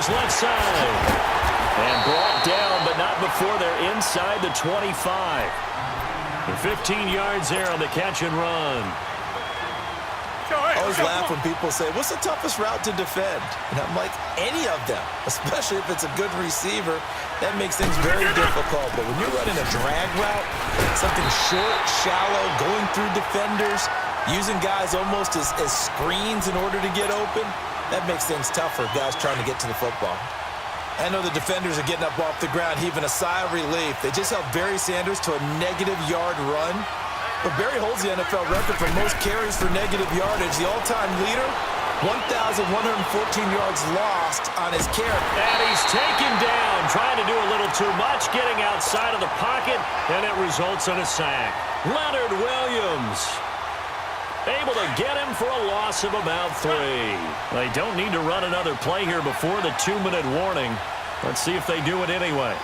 left side. And brought down, but not before they're inside the 25. For 15 yards there on the catch and run. I always laugh when people say, what's the toughest route to defend? And I'm like, any of them, especially if it's a good receiver. That makes things very difficult. But when you're running a drag route, something short, shallow, going through defenders, using guys almost as screens in order to get open, that makes things tougher, guys trying to get to the football. I know the defenders are getting up off the ground, heaving a sigh of relief. They just held Barry Sanders to a -yard run. But Barry holds the NFL record for most carries for negative yardage. The all-time leader, 1,114 yards lost on his carry. And he's taken down, trying to do a little too much, getting outside of the pocket, and it results in a sack. Leonard Williams able to get him for a loss of about 3. They don't need to run another play here before the 2-minute warning. Let's see if they do it anyway.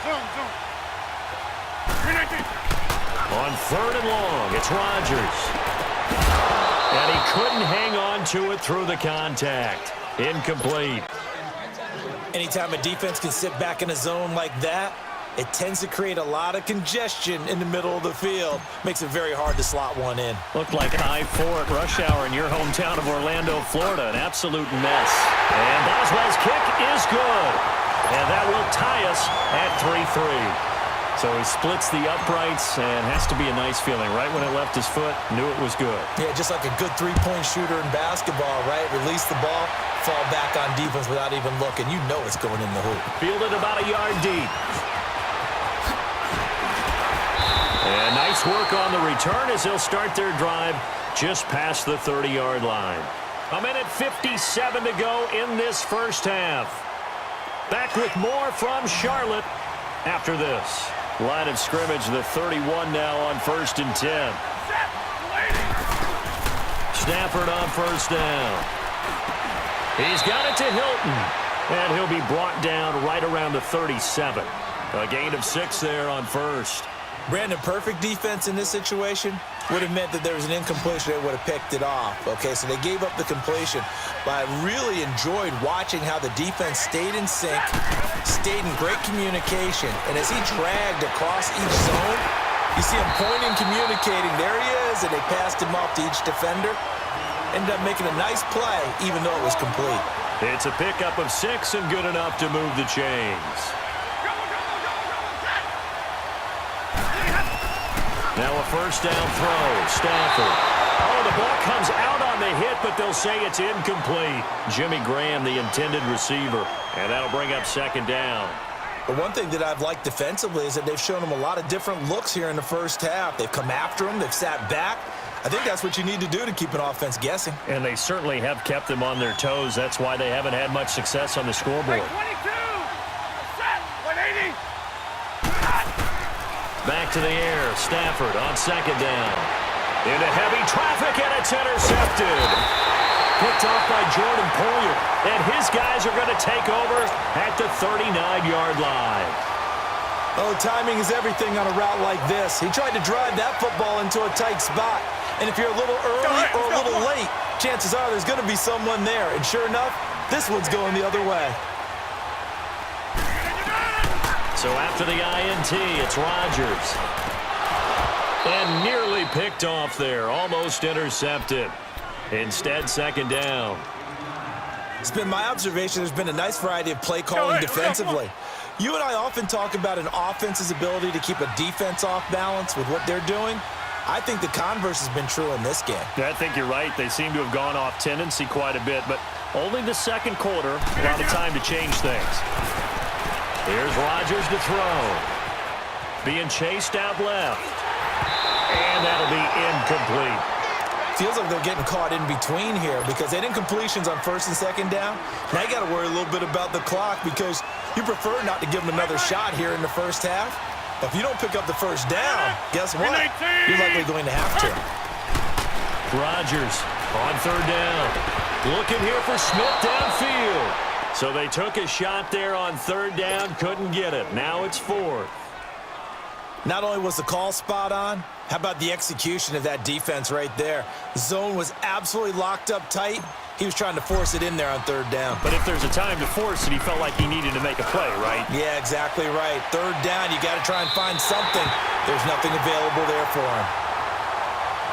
On 3rd and long, it's Rodgers. And he couldn't hang on to it through the contact. Incomplete. Anytime a defense can sit back in a zone like that, it tends to create a lot of congestion in the middle of the field. Makes it very hard to slot one in. Looked like I-4 at rush hour in your hometown of Orlando, Florida. An absolute mess. And Boswell's kick is good. And that will tie us at 3-3. So he splits the uprights, and has to be a nice feeling. Right when it left his foot, knew it was good. Yeah, just like a good three-point shooter in basketball, right? Release the ball, fall back on defense without even looking. You know it's going in the hoop. Fielded about a yard deep. And nice work on the return as they'll start their drive just past the 30-yard line. 1:57 to go in this first half. Back with more from Charlotte after this. Line of scrimmage, the 31 now on 1st and 10. Stafford on 1st down. He's got it to Hilton. And he'll be brought down right around the 37. A gain of 6 there on 1st. Brandon, perfect defense in this situation would have meant that there was an incompletion. They would have picked it off. Okay, so they gave up the completion. But I really enjoyed watching how the defense stayed in sync, stayed in great communication. And as he dragged across each zone, you see him pointing, communicating. There he is, and they passed him off to each defender. Ended up making a nice play, even though it was complete. It's a pickup of 6 and good enough to move the chains. Now a 1st down throw. Stafford. Oh, the ball comes out on the hit, but they'll say it's incomplete. Jimmy Graham, the intended receiver. And that'll bring up 2nd down. But one thing that I've liked defensively is that they've shown him a lot of different looks here in the first half. They've come after him. They've sat back. I think that's what you need to do to keep an offense guessing. And they certainly have kept them on their toes. That's why they haven't had much success on the scoreboard. 22. Set. 180. Back to the air. Stafford on 2nd down. Into heavy traffic, and it's intercepted. Picked off by Jordan Poyer. And his guys are going to take over at the 39-yard line. Oh, timing is everything on a route like this. He tried to drive that football into a tight spot. And if you're a little early or a little late, chances are there's going to be someone there. And sure enough, this one's going the other way. So after the INT, it's Rodgers. And nearly picked off there. Almost intercepted. Instead, 2nd down. It's been my observation there's been a nice variety of play calling defensively. You and I often talk about an offense's ability to keep a defense off balance with what they're doing. I think the converse has been true in this game. I think you're right. They seem to have gone off tendency quite a bit, but only the 2nd quarter, a lot of time to change things. Here's Rodgers to throw. Being chased out left. And that'll be incomplete. Feels like they're getting caught in between here because they didn't completions on 1st and 2nd down. Now you got to worry a little bit about the clock because you prefer not to give them another shot here in the first half. But if you don't pick up the 1st down, guess what? You're likely going to have to. Rodgers on 3rd down. Looking here for Smith downfield. So they took a shot there on 3rd down, couldn't get it. Now it's 4th. Not only was the call spot on, how about the execution of that defense right there? The zone was absolutely locked up tight. He was trying to force it in there on third down. But if there's a time to force it, he felt like he needed to make a play, right? Yeah, exactly right. Third down, you got to try and find something. There's nothing available there for him.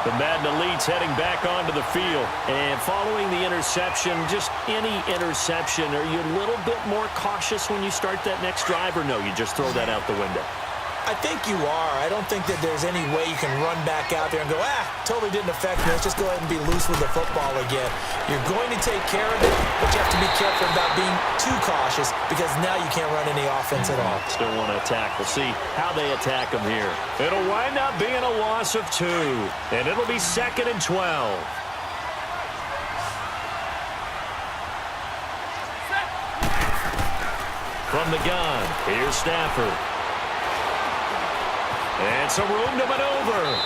The Madden Elite's heading back onto the field. And following the interception, just any interception, are you a little bit more cautious when you start that next drive, or no, you just throw that out the window? I think you are. I don't think that there's any way you can run back out there and go, totally didn't affect me. Let's just go ahead and be loose with the football again. You're going to take care of it, but you have to be careful about being too cautious because now you can't run any offense at all. Still want to attack. We'll see how they attack them here. It'll wind up being a loss of 2, and it'll be 2nd and 12. From the gun, here's Stafford. And some room to maneuver.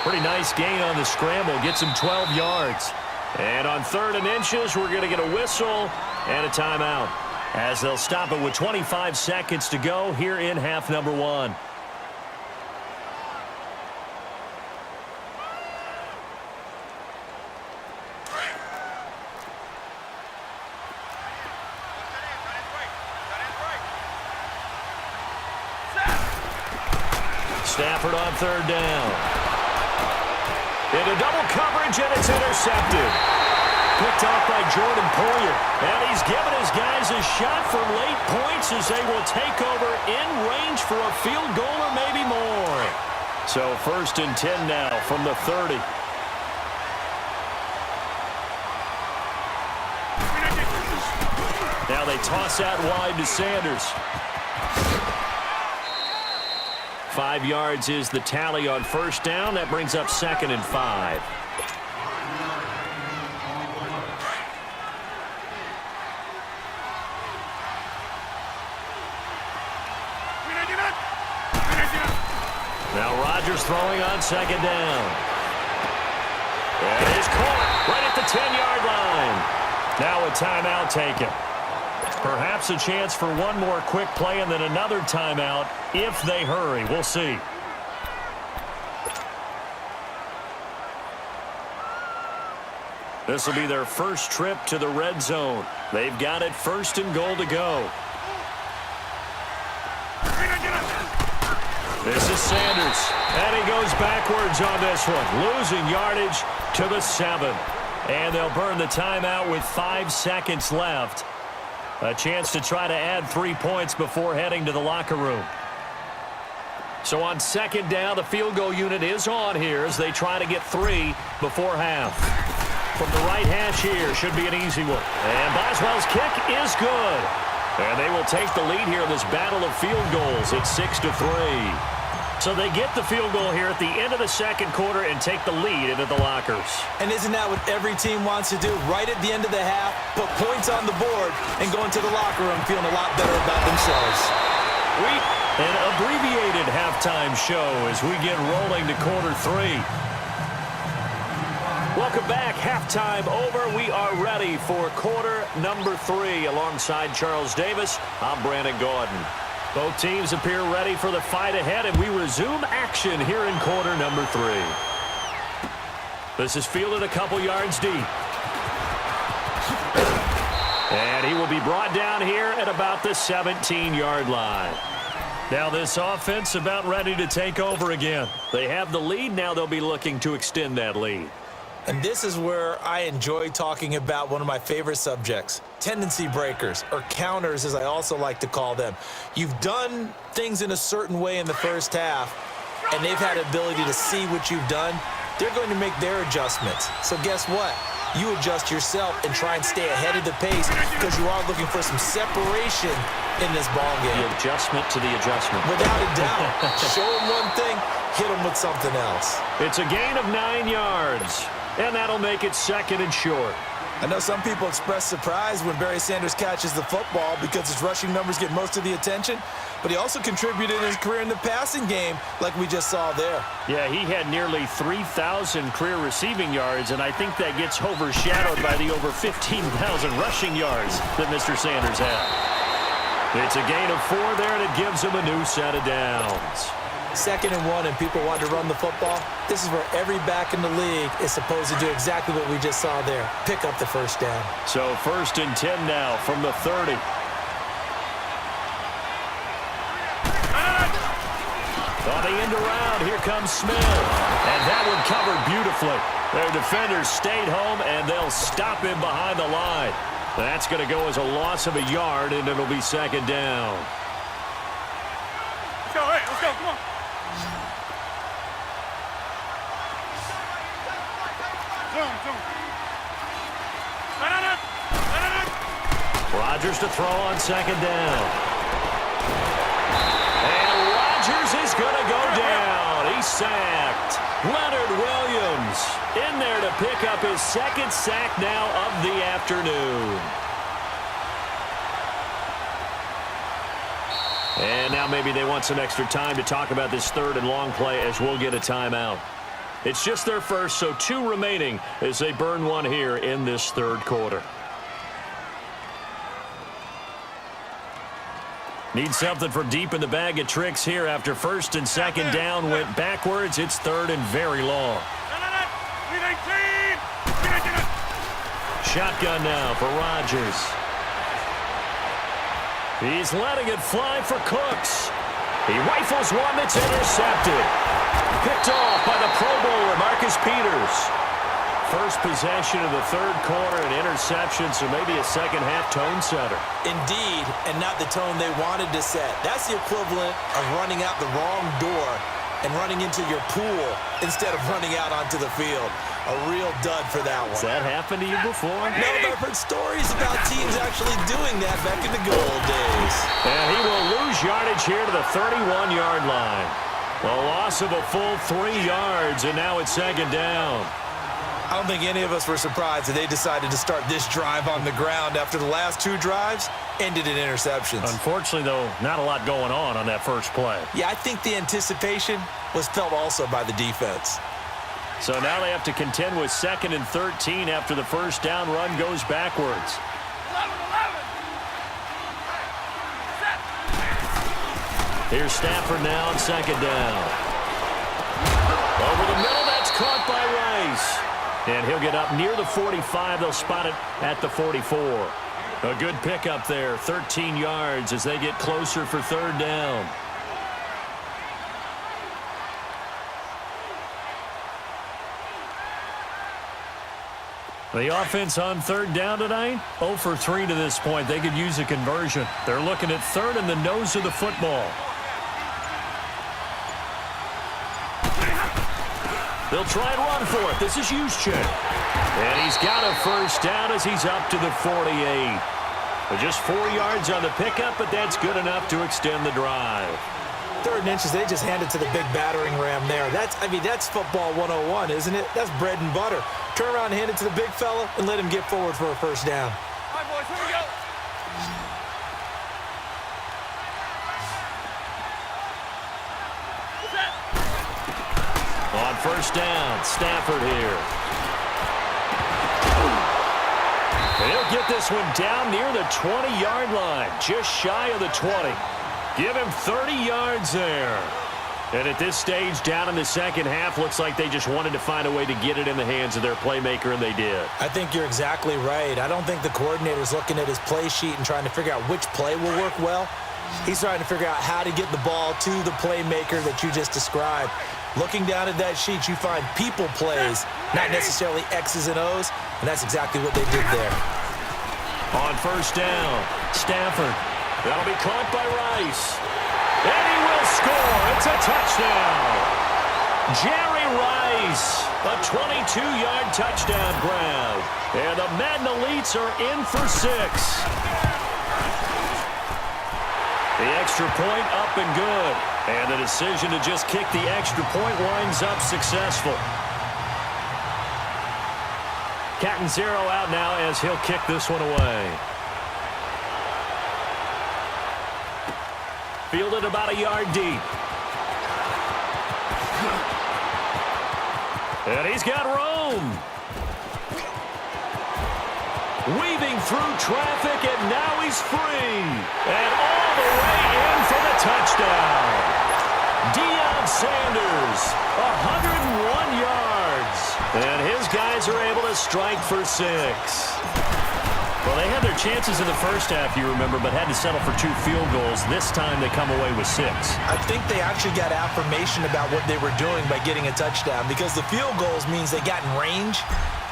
Pretty nice gain on the scramble. Gets him 12 yards. And on 3rd and inches, we're going to get a whistle and a timeout, as they'll stop it with 25 seconds to go here in half number 1. Stafford on 3rd down. Into double coverage, and it's intercepted. Picked off by Jordan Poyer. And he's given his guys a shot for late points as they will take over in range for a field goal or maybe more. So 1st and 10 now from the 30. Now they toss out wide to Sanders. 5 yards is the tally on 1st down. That brings up 2nd and 5. Now Rodgers throwing on 2nd down. And he's caught right at the 10-yard line. Now a timeout taken. Perhaps a chance for one more quick play and then another timeout if they hurry. We'll see. This will be their first trip to the red zone. They've got it 1st and goal to go. This is Sanders, and he goes backwards on this one, losing yardage to the 7. And they'll burn the timeout with 5 seconds left. A chance to try to add 3 points before heading to the locker room. So on 2nd down, the field goal unit is on here as they try to get 3 before half. From the right hash here, should be an easy one. And Boswell's kick is good. And they will take the lead here in this battle of field goals. It's 6-3. So they get the field goal here at the end of the 2nd quarter and take the lead into the lockers. And isn't that what every team wants to do? Right at the end of the half, put points on the board, and go into the locker room feeling a lot better about themselves. An abbreviated halftime show as we get rolling to quarter 3. Welcome back. Halftime over. We are ready for quarter number 3. Alongside Charles Davis, I'm Brandon Gordon. Both teams appear ready for the fight ahead, and we resume action here in quarter number 3. This is fielded a couple yards deep. And he will be brought down here at about the 17-yard line. Now this offense about ready to take over again. They have the lead. Now they'll be looking to extend that lead. And this is where I enjoy talking about one of my favorite subjects, tendency breakers, or counters as I also like to call them. You've done things in a certain way in the first half, and they've had the ability to see what you've done. They're going to make their adjustments. So guess what? You adjust yourself and try and stay ahead of the pace because you are looking for some separation in this ball game. The adjustment to the adjustment. Without a doubt. Show them one thing, hit them with something else. It's a gain of 9 yards. And that'll make it 2nd and short. I know some people express surprise when Barry Sanders catches the football because his rushing numbers get most of the attention, but he also contributed in his career in the passing game like we just saw there. Yeah, he had nearly 3,000 career receiving yards, and I think that gets overshadowed by the over 15,000 rushing yards that Mr. Sanders had. It's a gain of 4 there, and it gives him a new set of downs. 2nd and 1 and people want to run the football, this is where every back in the league is supposed to do exactly what we just saw there. Pick up the first down. So 1st and 10 now from the 30. On the end around, here comes Smith. And that one covered beautifully. Their defenders stayed home, and they'll stop him behind the line. That's going to go as a loss of a yard, and it'll be 2nd down. Let's go, hey, let's go, come on. Zoom. Rodgers to throw on 2nd down. And Rodgers is going to go down. He's sacked. Leonard Williams in there to pick up his 2nd sack now of the afternoon. And now maybe they want some extra time to talk about this 3rd and long play as we'll get a timeout. It's just their first, so 2 remaining as they burn one here in this 3rd quarter. Need something from deep in the bag of tricks here after 1st and 2nd down went backwards. It's 3rd and very long. Shotgun now for Rodgers. He's letting it fly for Cooks. He rifles one that's intercepted. Picked off by the Pro Bowler, Marcus Peters. First possession of the 3rd quarter, an interception, so maybe a second-half tone setter. Indeed, and not the tone they wanted to set. That's the equivalent of running out the wrong door and running into your pool instead of running out onto the field. A real dud for that one. Has that happened to you before? No, but I've heard stories about teams actually doing that back in the good old days. And he will lose yardage here to the 31-yard line. A loss of a full 3 yards, and now it's 2nd down. I don't think any of us were surprised that they decided to start this drive on the ground after the last 2 drives ended in interceptions. Unfortunately, though, not a lot going on that first play. Yeah, I think the anticipation was felt also by the defense. So now they have to contend with 2nd and 13 after the first down run goes backwards. 11. Here's Stafford now on 2nd down. Over the middle, that's caught by Rice. And he'll get up near the 45. They'll spot it at the 44. A good pickup there, 13 yards as they get closer for 3rd down. The offense on 3rd down tonight, 0 for 3 to this point. They could use a conversion. They're looking at 3rd and the nose of the football. They'll try and run for it. This is Juszczyk. And he's got a first down as he's up to the 48. Just 4 yards on the pickup, but that's good enough to extend the drive. 3rd and inches, they just handed to the big battering ram there. That's football 101, isn't it? That's bread and butter. Turn around and hand it to the big fella and let him get forward for a first down. All right, boys, here we go. On 1st down, Stafford here. And he'll get this one down near the 20-yard line, just shy of the 20. Give him 30 yards there. And at this stage, down in the second half, looks like they just wanted to find a way to get it in the hands of their playmaker, and they did. I think you're exactly right. I don't think the coordinator's looking at his play sheet and trying to figure out which play will work well. He's trying to figure out how to get the ball to the playmaker that you just described. Looking down at that sheet, you find people plays, not necessarily X's and O's, and that's exactly what they did there. On 1st down, Stafford. That'll be caught by Rice. And he will score. It's a touchdown. Jerry Rice, a 22-yard touchdown grab. And the Madden Elites are in for 6. The extra point up and good. And the decision to just kick the extra point winds up successful. Catanzaro out now as he'll kick this one away. Fielded about a yard deep. And he's got room. Weaving through traffic, and now he's free. And all the way in for the touchdown. Deion Sanders, 101 yards. And his guys are able to strike for 6. Well, they had their chances in the first half, you remember, but had to settle for 2 field goals. This time they come away with 6. I think they actually got affirmation about what they were doing by getting a touchdown, because the field goals means they got in range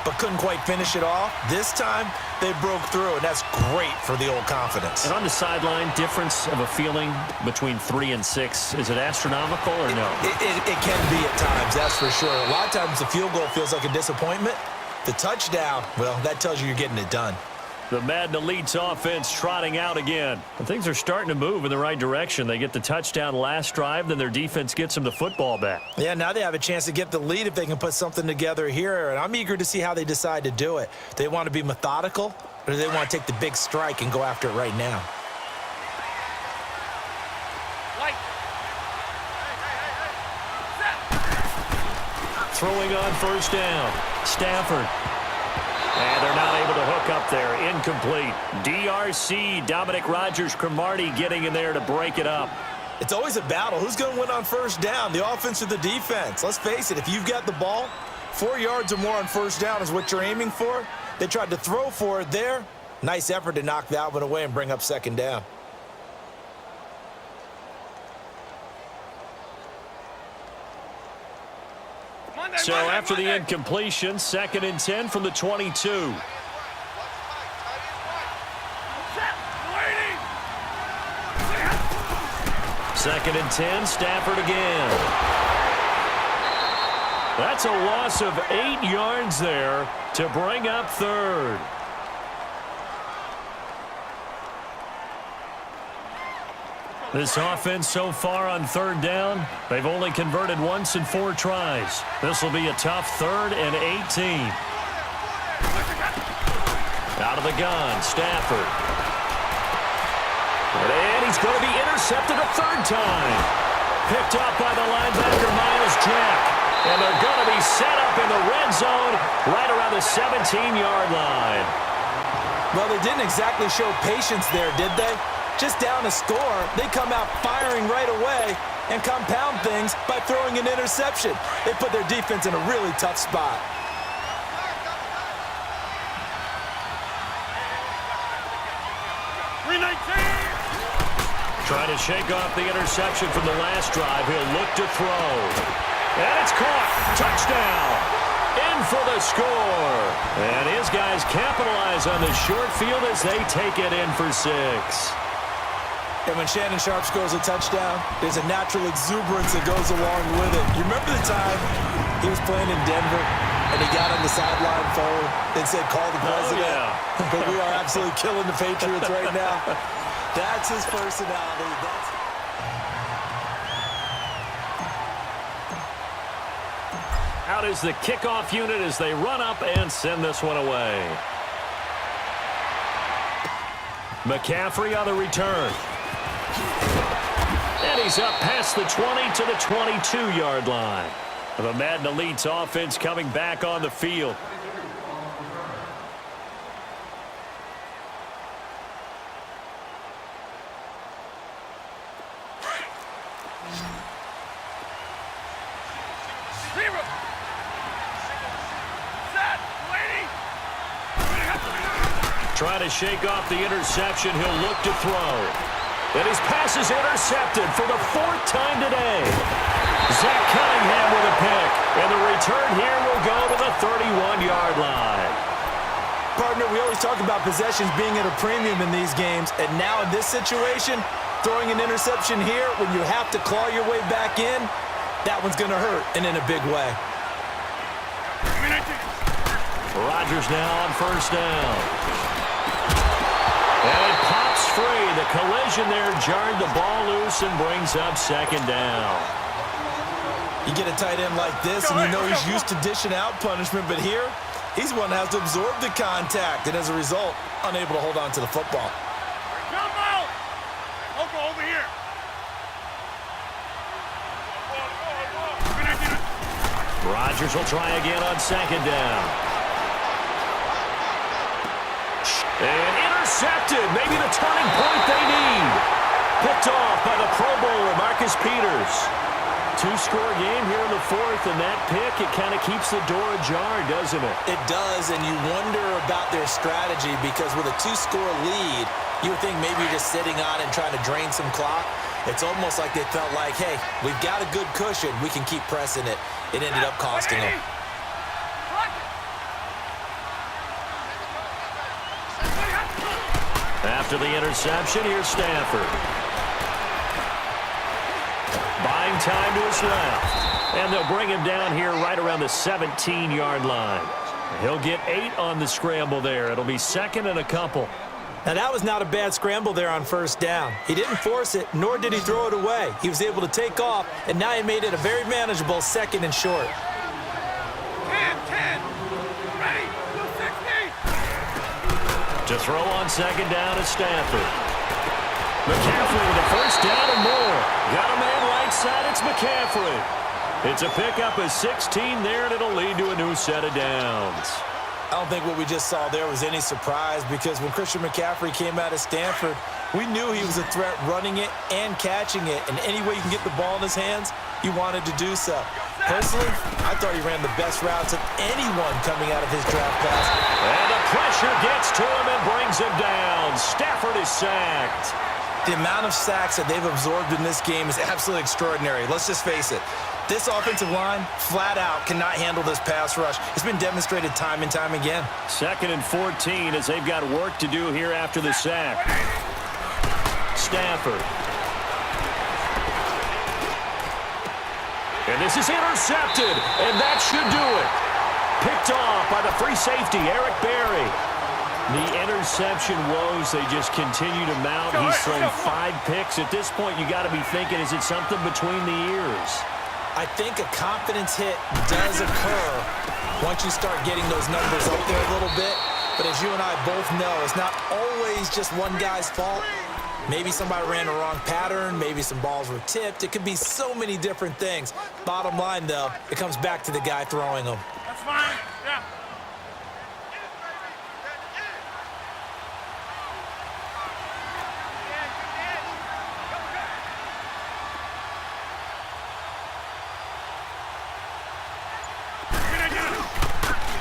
but couldn't quite finish it off. This time, they broke through, and that's great for the old confidence. And on the sideline, difference of a feeling between 3 and 6, is it astronomical or no? It can be at times, that's for sure. A lot of times the field goal feels like a disappointment. The touchdown, well, that tells you you're getting it done. The Madden Elite's offense trotting out again. And things are starting to move in the right direction. They get the touchdown last drive, then their defense gets them the football back. Yeah, now they have a chance to get the lead if they can put something together here. And I'm eager to see how they decide to do it. They want to be methodical, or do they want to take the big strike and go after it right now? Throwing on first down. Stafford. And they're not able to hook up there. Incomplete. DRC, Dominic Rodgers-Cromartie getting in there to break it up. It's always a battle. Who's going to win on first down, the offense or the defense? Let's face it, if you've got the ball, 4 yards or more on first down is what you're aiming for. They tried to throw for it there. Nice effort to knock that one away and bring up second down. So after the incompletion, 2nd and 10 from the 22. Second and 10, Stafford again. That's a loss of 8 yards there to bring up 3rd. This offense so far on 3rd down, they've only converted once in 4 tries. This will be a tough 3rd and 18. Out of the gun, Stafford. And he's going to be intercepted a 3rd time. Picked up by the linebacker, Miles Jack. And they're going to be set up in the red zone right around the 17-yard line. Well, they didn't exactly show patience there, did they? Just down a score, they come out firing right away and compound things by throwing an interception. They put their defense in a really tough spot. Trying to shake off the interception from the last drive. He'll look to throw. And it's caught. Touchdown. In for the score. And his guys capitalize on the short field as they take it in for 6. And when Shannon Sharpe scores a touchdown, there's a natural exuberance that goes along with it. You remember the time he was playing in Denver and he got on the sideline phone and said, call the president? Oh, yeah. But we are absolutely killing the Patriots right now. That's his personality. Out is the kickoff unit as they run up and send this one away. McCaffrey on the return. And he's up past the 20 to the 22-yard line. The Madden Elite's offense coming back on the field. Trying to shake off the interception. He'll look to throw. And his pass is intercepted for the 4th time today. Zach Cunningham with a pick. And the return here will go to the 31-yard line. Partner, we always talk about possessions being at a premium in these games. And now in this situation, throwing an interception here when you have to claw your way back in, that one's going to hurt, and in a big way. Rodgers now on first down. And it pops free. The collision there jarred the ball loose and brings up second down. You get a tight end like this, and you know he's used to dishing out punishment, but here, he's one that has to absorb the contact, and as a result, unable to hold on to the football. Jump out! Loco, over here. Rodgers will try again on second down. And intercepted. Maybe the turning point they need. Picked off by the Pro Bowler, Marcus Peters. Two-score game here in the fourth, and that pick, it kind of keeps the door ajar, doesn't it? It does, and you wonder about their strategy because with a two-score lead, you would think maybe you're just sitting on it and trying to drain some clock. It's almost like they felt like, hey, we've got a good cushion. We can keep pressing it. It ended up costing them. After the interception, here's Stafford. Buying time to his left. And they'll bring him down here right around the 17-yard line. He'll get 8 on the scramble there. It'll be second and a couple. Now, that was not a bad scramble there on first down. He didn't force it, nor did he throw it away. He was able to take off, and now he made it a very manageable second and short. 10, ready, 260. To throw on second down is Stafford. McCaffrey with a first down and more. Got a man right side, it's McCaffrey. It's a pickup of 16 there, and it'll lead to a new set of downs. I don't think what we just saw there was any surprise because when Christian McCaffrey came out of Stanford, we knew he was a threat running it and catching it. And any way you can get the ball in his hands, he wanted to do so. Personally, I thought he ran the best routes of anyone coming out of his draft class. And the pressure gets to him and brings him down. Stafford is sacked. The amount of sacks that they've absorbed in this game is absolutely extraordinary. Let's just face it. This offensive line, flat out, cannot handle this pass rush. It's been demonstrated time and time again. Second and 14 as they've got work to do here after the sack. Stafford. And this is intercepted, and that should do it. Picked off by the free safety, Eric Berry. The interception woes, they just continue to mount. He's thrown 5 picks. At this point, you got to be thinking, is it something between the ears? I think a confidence hit does occur once you start getting those numbers up there a little bit. But as you and I both know, it's not always just one guy's fault. Maybe somebody ran the wrong pattern. Maybe some balls were tipped. It could be so many different things. Bottom line, though, it comes back to the guy throwing them. That's fine. Yeah.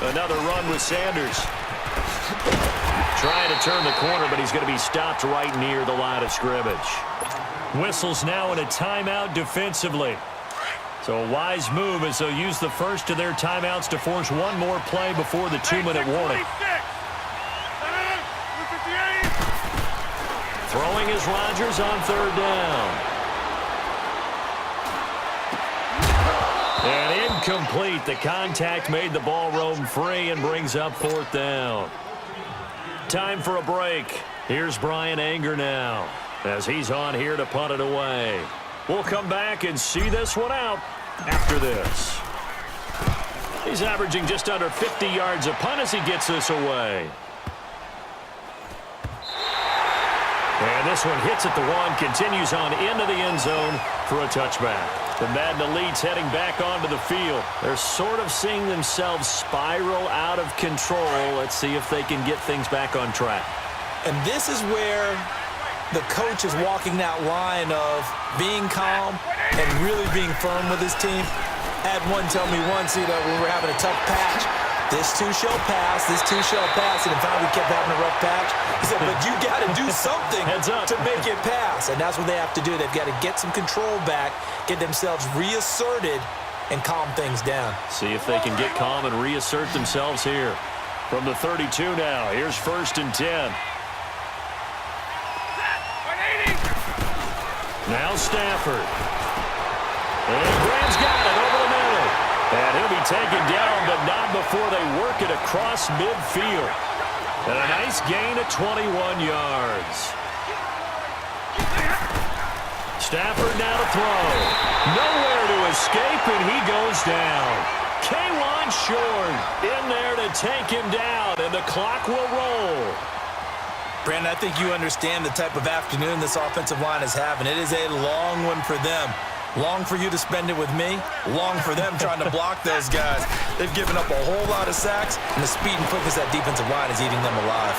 Another run with Sanders. Trying to turn the corner, but he's going to be stopped right near the line of scrimmage. Whistles now in a timeout defensively. So a wise move as they'll use the first of their timeouts to force one more play before the 2-minute warning. Throwing is Rodgers on third down. And incomplete. The contact made the ball roam free and brings up fourth down. Time for a break. Here's Brian Anger now as he's on here to punt it away. We'll come back and see this one out after this. He's averaging just under 50 yards a punt as he gets this away. And this one hits at the 1, continues on into the end zone for a touchback. The Madden Elites heading back onto the field. They're sort of seeing themselves spiral out of control. Let's see if they can get things back on track. And this is where the coach is walking that line of being calm and really being firm with his team. I had one tell me once, when we were having a tough patch, this too shall pass, this too shall pass, and finally we kept having a rough patch. He said, but you got to do something to make it pass, and that's what they have to do. They've got to get some control back, get themselves reasserted, and calm things down. See if they can get calm and reassert themselves here. From the 32 now, here's 1st and 10. Now Stafford. And Graham's got it over the middle. And he'll be taken down, but not before they work it across midfield. And a nice gain of 21 yards. Stafford now to throw. Nowhere to escape, and he goes down. K'Wan Short in there to take him down, and the clock will roll. Brandon, I think you understand the type of afternoon this offensive line is having. It is a long one for them. Long for you to spend it with me. Long for them trying to block those guys. They've given up a whole lot of sacks, and the speed and quickness of that defensive line is eating them alive.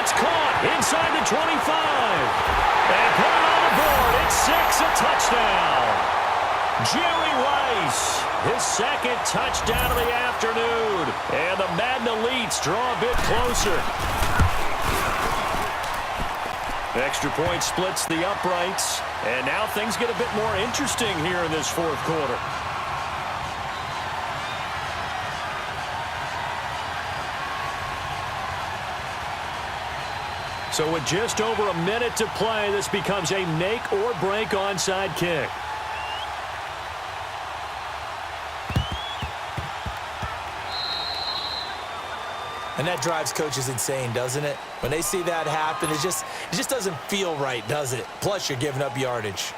It's caught inside the 25. And put it on the board. It's 6, a touchdown. Jerry Rice, his second touchdown of the afternoon. And the Madden Elites draw a bit closer. Extra point splits the uprights. And now things get a bit more interesting here in this fourth quarter. So with just over a minute to play, this becomes a make or break onside kick. And that drives coaches insane, doesn't it? When they see that happen, it just doesn't feel right, does it? Plus, you're giving up yardage.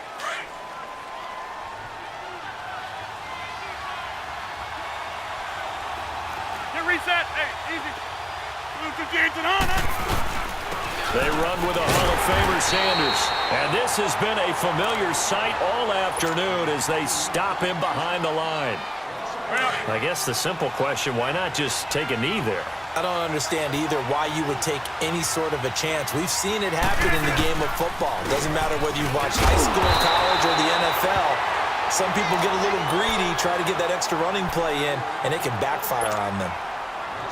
Get reset. Hey, easy. Move to Jason on it. They run with a Hall of Famer, Sanders. And this has been a familiar sight all afternoon as they stop him behind the line. I guess the simple question, why not just take a knee there? I don't understand either why you would take any sort of a chance. We've seen it happen in the game of football. Doesn't matter whether you watch high school, college, or the NFL. Some people get a little greedy, try to get that extra running play in, and it can backfire on them.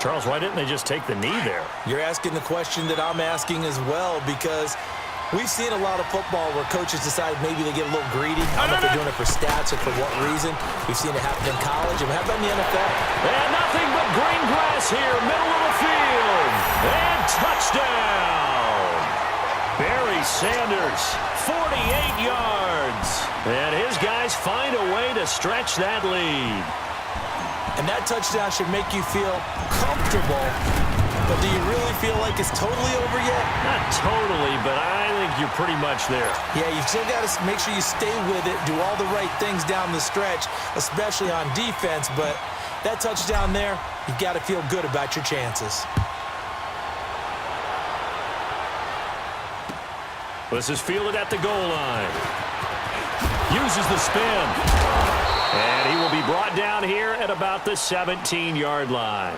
Charles, why didn't they just take the knee there? You're asking the question that I'm asking as well, because we've seen a lot of football where coaches decide maybe they get a little greedy. I don't know if they're doing it for stats or for what reason. We've seen it happen in college, and how about in the NFL? And nothing but green grass here, middle of the field. And touchdown! Barry Sanders, 48 yards. And his guys find a way to stretch that lead. And that touchdown should make you feel comfortable. But do you really feel like it's totally over yet? Not totally, but I think you're pretty much there. Yeah, you still got to make sure you stay with it, do all the right things down the stretch, especially on defense. But that touchdown there, you've got to feel good about your chances. This is fielded at the goal line. Uses the spin. And he will be brought down here at about the 17-yard line.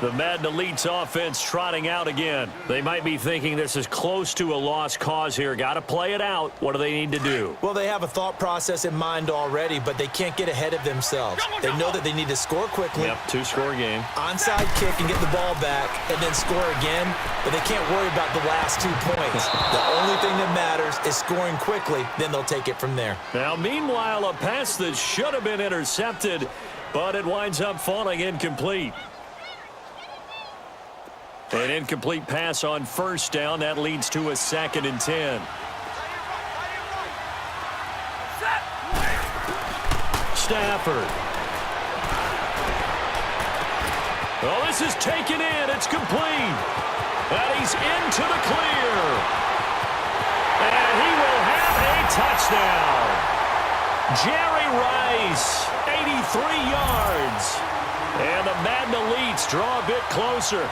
The Madden Elites offense trotting out again. They might be thinking this is close to a lost cause here. Got to play it out. What do they need to do? Well, they have a thought process in mind already, but they can't get ahead of themselves. They know that they need to score quickly. Yep, two-score game. Onside kick and get the ball back and then score again, but they can't worry about the last 2 points. The only thing that matters is scoring quickly, then they'll take it from there. Now, meanwhile, a pass that should have been intercepted, but it winds up falling incomplete. An incomplete pass on first down. That leads to a 2nd and 10. Stafford. Well, this is taken in. It's complete. And he's into the clear. And he will have a touchdown. Jerry Rice, 83 yards. And the Madden Elites draw a bit closer.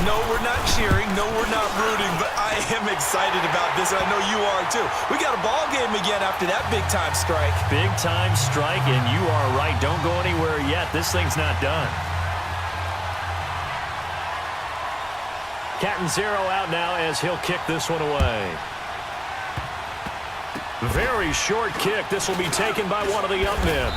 No, we're not cheering. No, we're not rooting, but I am excited about this, and I know you are too. We got a ball game again after that big-time strike. Big-time strike, and you are right. Don't go anywhere yet. This thing's not done. Catanzaro out now as he'll kick this one away. Very short kick. This will be taken by one of the up men.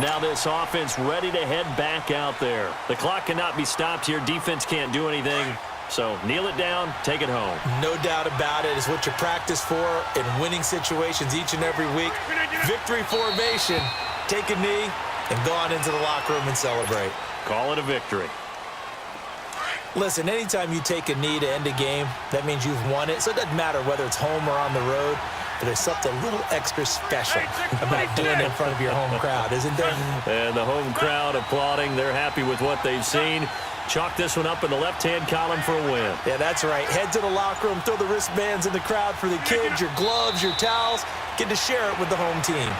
Now this offense ready to head back out there. The clock cannot be stopped here. Defense can't do anything. So kneel it down, take it home. No doubt about it. It's what you practice for in winning situations each and every week. Victory formation. Take a knee and go on into the locker room and celebrate. Call it a victory. Listen, anytime you take a knee to end a game, that means you've won it. So it doesn't matter whether it's home or on the road. But there's something a little extra special about doing it in front of your home crowd, isn't there? And the home crowd applauding. They're happy with what they've seen. Chalk this one up in the left-hand column for a win. Yeah, that's right. Head to the locker room, throw the wristbands in the crowd for the kids, your gloves, your towels. Get to share it with the home team.